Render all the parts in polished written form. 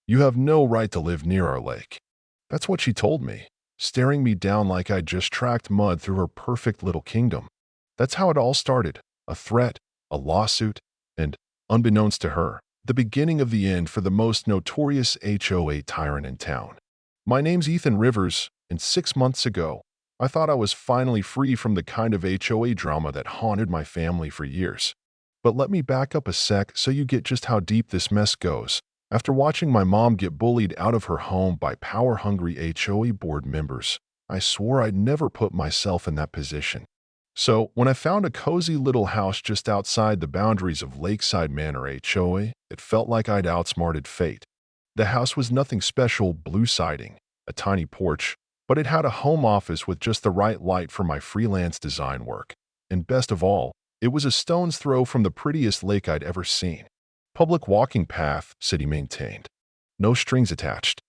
"You have no right to live near our lake." That's what she told me, staring me down like I'd just tracked mud through her perfect little kingdom. That's how it all started. A threat, a lawsuit, and, unbeknownst to her, the beginning of the end for the most notorious HOA tyrant in town. My name's Ethan Rivers, and 6 months ago, I thought I was finally free from the kind of HOA drama that haunted my family for years. But let me back up a sec so you get just how deep this mess goes. After watching my mom get bullied out of her home by power-hungry HOA board members, I swore I'd never put myself in that position. So, when I found a cozy little house just outside the boundaries of Lakeside Manor HOA, it felt like I'd outsmarted fate. The house was nothing special, blue siding, a tiny porch, but it had a home office with just the right light for my freelance design work. And best of all, it was a stone's throw from the prettiest lake I'd ever seen. Public walking path, city maintained. No strings attached.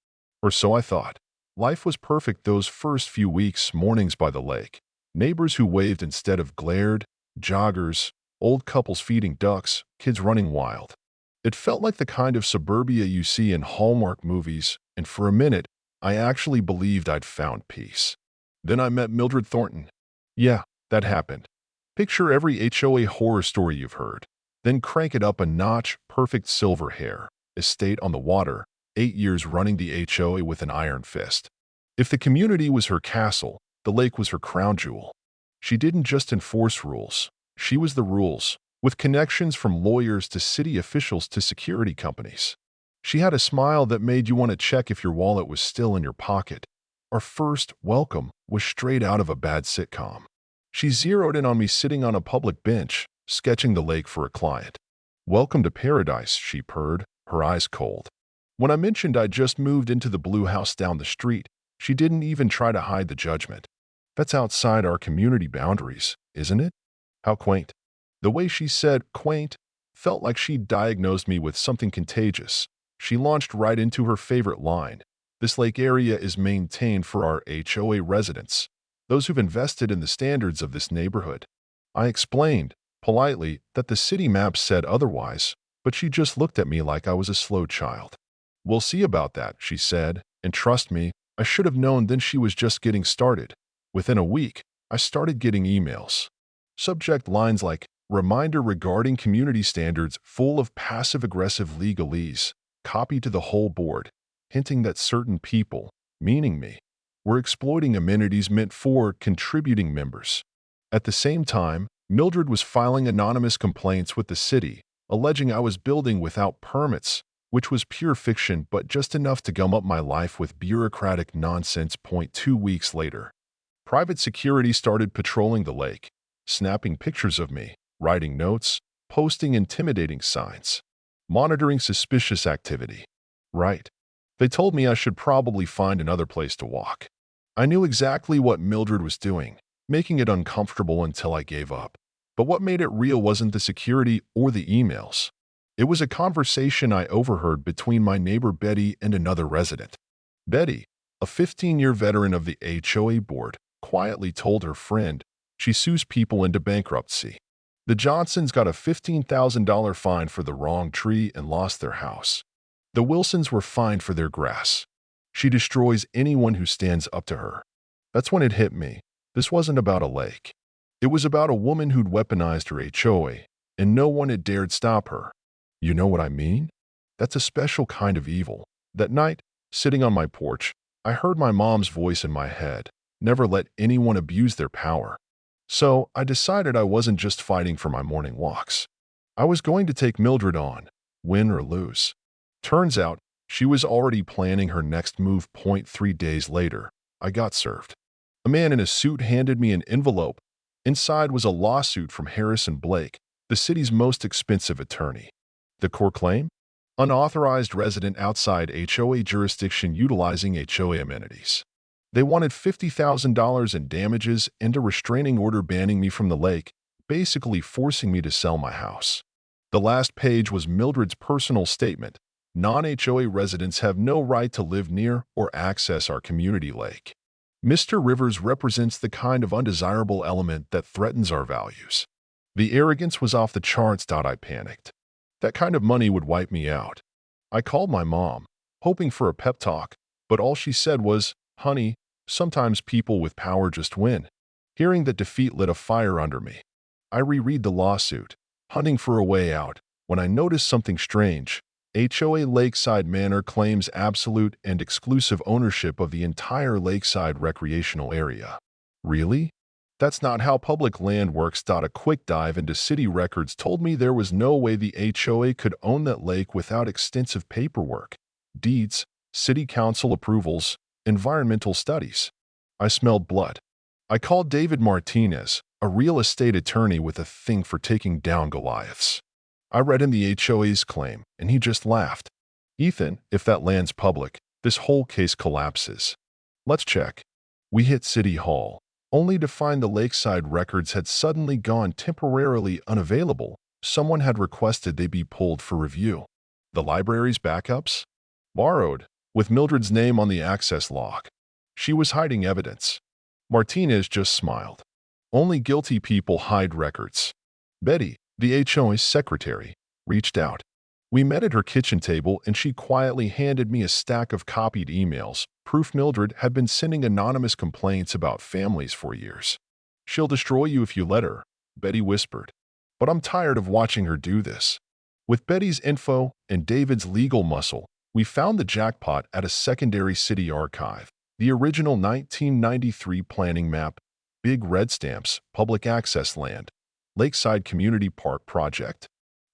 Or so I thought. Life was perfect those first few weeks, mornings by the lake. Neighbors who waved instead of glared, joggers, old couples feeding ducks, kids running wild. It felt like the kind of suburbia you see in Hallmark movies, and for a minute, I actually believed I'd found peace. Then I met Mildred Thornton. Yeah, that happened. Picture every HOA horror story you've heard. Then crank it up a notch, perfect silver hair, estate on the water, 8 years running the HOA with an iron fist. If the community was her castle, the lake was her crown jewel. She didn't just enforce rules. She was the rules, with connections from lawyers to city officials to security companies. She had a smile that made you want to check if your wallet was still in your pocket. Our first welcome was straight out of a bad sitcom. She zeroed in on me sitting on a public bench, sketching the lake for a client. "Welcome to paradise," she purred, her eyes cold. When I mentioned I'd just moved into the blue house down the street, she didn't even try to hide the judgment. "That's outside our community boundaries, isn't it?" How quaint. The way she said quaint felt like she'd diagnosed me with something contagious. She launched right into her favorite line. "This lake area is maintained for our HOA residents, those who've invested in the standards of this neighborhood." I explained, politely, that the city map said otherwise, but she just looked at me like I was a slow child. "We'll see about that," she said, and trust me, I should have known then she was just getting started. Within a week, I started getting emails. Subject lines like, "Reminder regarding community standards," full of passive-aggressive legalese, copied to the whole board, hinting that certain people, meaning me, were exploiting amenities meant for contributing members. At the same time, Mildred was filing anonymous complaints with the city, alleging I was building without permits, which was pure fiction but just enough to gum up my life with bureaucratic nonsense. 2 weeks later, private security started patrolling the lake, snapping pictures of me, writing notes, posting intimidating signs, monitoring suspicious activity. Right. They told me I should probably find another place to walk. I knew exactly what Mildred was doing, making it uncomfortable until I gave up. But what made it real wasn't the security or the emails. It was a conversation I overheard between my neighbor Betty and another resident. Betty, a 15-year veteran of the HOA board, quietly told her friend she sues people into bankruptcy. The Johnsons got a $15,000 fine for the wrong tree and lost their house. The Wilsons were fined for their grass. She destroys anyone who stands up to her. That's when it hit me. This wasn't about a lake. It was about a woman who'd weaponized her HOA, and no one had dared stop her. You know what I mean? That's a special kind of evil. That night, sitting on my porch, I heard my mom's voice in my head. Never let anyone abuse their power. So I decided I wasn't just fighting for my morning walks. I was going to take Mildred on, win or lose. Turns out, she was already planning her next move. 3 days later, I got served. A man in a suit handed me an envelope. Inside was a lawsuit from Harrison Blake, the city's most expensive attorney. The core claim? Unauthorized resident outside HOA jurisdiction utilizing HOA amenities. They wanted $50,000 in damages and a restraining order banning me from the lake, basically forcing me to sell my house. The last page was Mildred's personal statement. Non-HOA residents have no right to live near or access our community lake. Mr. Rivers represents the kind of undesirable element that threatens our values. The arrogance was off the charts. I panicked. That kind of money would wipe me out. I called my mom, hoping for a pep talk, but all she said was, "Honey, sometimes people with power just win." Hearing that defeat lit a fire under me. I reread the lawsuit, hunting for a way out, when I noticed something strange. HOA Lakeside Manor claims absolute and exclusive ownership of the entire lakeside recreational area. Really? That's not how public land works. A quick dive into city records told me there was no way the HOA could own that lake without extensive paperwork, deeds, city council approvals, environmental studies. I smelled blood. I called David Martinez, a real estate attorney with a thing for taking down Goliaths. I read him the HOA's claim, and he just laughed. "Ethan, if that land's public, this whole case collapses." Let's check. We hit City Hall, only to find the lakeside records had suddenly gone temporarily unavailable. Someone had requested they be pulled for review. The library's backups? Borrowed, with Mildred's name on the access log. She was hiding evidence. Martinez just smiled. Only guilty people hide records. Betty, the HOA's secretary, reached out. We met at her kitchen table and she quietly handed me a stack of copied emails, proof Mildred had been sending anonymous complaints about families for years. "She'll destroy you if you let her," Betty whispered. "But I'm tired of watching her do this." With Betty's info and David's legal muscle, we found the jackpot at a secondary city archive. The original 1993 planning map, big red stamps, public access land, Lakeside Community Park project.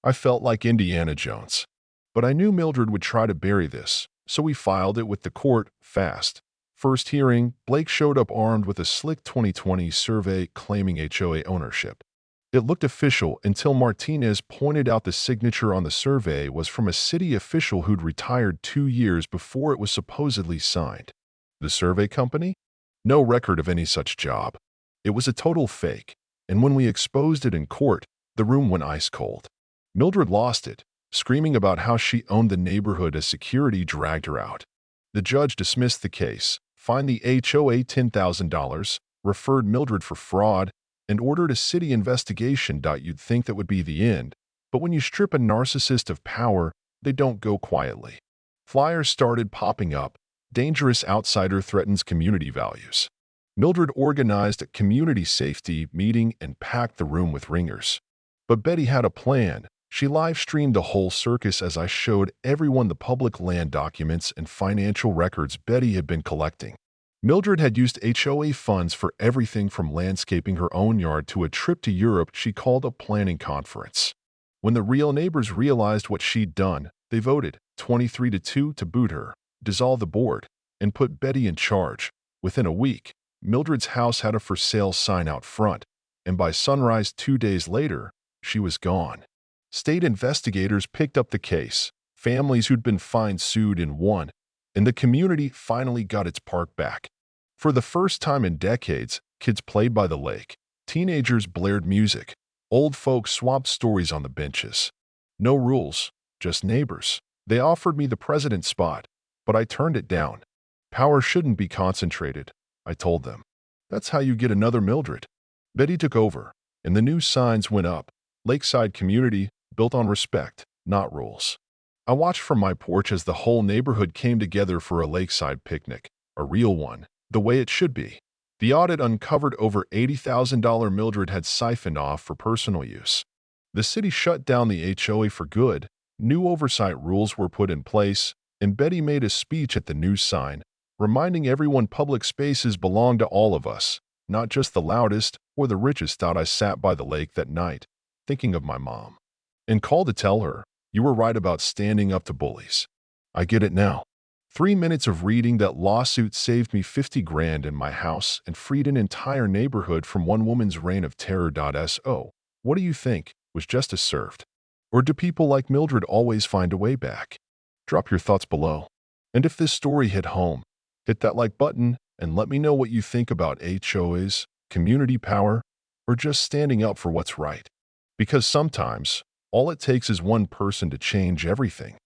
I felt like Indiana Jones. But I knew Mildred would try to bury this, so we filed it with the court fast. First hearing, Blake showed up armed with a slick 2020 survey claiming HOA ownership. It looked official until Martinez pointed out the signature on the survey was from a city official who'd retired 2 years before it was supposedly signed. The survey company? No record of any such job. It was a total fake, and when we exposed it in court, the room went ice cold. Mildred lost it, screaming about how she owned the neighborhood as security dragged her out. The judge dismissed the case, fined the HOA $10,000, referred Mildred for fraud, and ordered a city investigation. You'd think that would be the end, but when you strip a narcissist of power, they don't go quietly. Flyers started popping up. Dangerous outsider threatens community values. Mildred organized a community safety meeting and packed the room with ringers. But Betty had a plan. She live-streamed the whole circus as I showed everyone the public land documents and financial records Betty had been collecting. Mildred had used HOA funds for everything from landscaping her own yard to a trip to Europe she called a planning conference. When the real neighbors realized what she'd done, they voted 23-2 to boot her, dissolve the board, and put Betty in charge. Within a week, Mildred's house had a for sale sign out front, and by sunrise 2 days later, she was gone. State investigators picked up the case. Families who'd been fined sued and won, and the community finally got its park back. For the first time in decades, kids played by the lake. Teenagers blared music. Old folks swapped stories on the benches. No rules, just neighbors. They offered me the president spot, but I turned it down. "Power shouldn't be concentrated," I told them. "That's how you get another Mildred." Betty took over, and the new signs went up. Lakeside community, built on respect, not rules. I watched from my porch as the whole neighborhood came together for a lakeside picnic, a real one, the way it should be. The audit uncovered over $80,000 Mildred had siphoned off for personal use. The city shut down the HOA for good. New oversight rules were put in place, and Betty made a speech at the new sign, reminding everyone public spaces belong to all of us, not just the loudest or the richest. I sat by the lake that night, thinking of my mom, and called to tell her, "You were right about standing up to bullies. I get it now." 3 minutes of reading that lawsuit saved me 50 grand in my house and freed an entire neighborhood from one woman's reign of terror. So, what do you think? Was justice served? Or do people like Mildred always find a way back? Drop your thoughts below. And if this story hit home, hit that like button and let me know what you think about HOAs, community power, or just standing up for what's right. Because sometimes, all it takes is one person to change everything.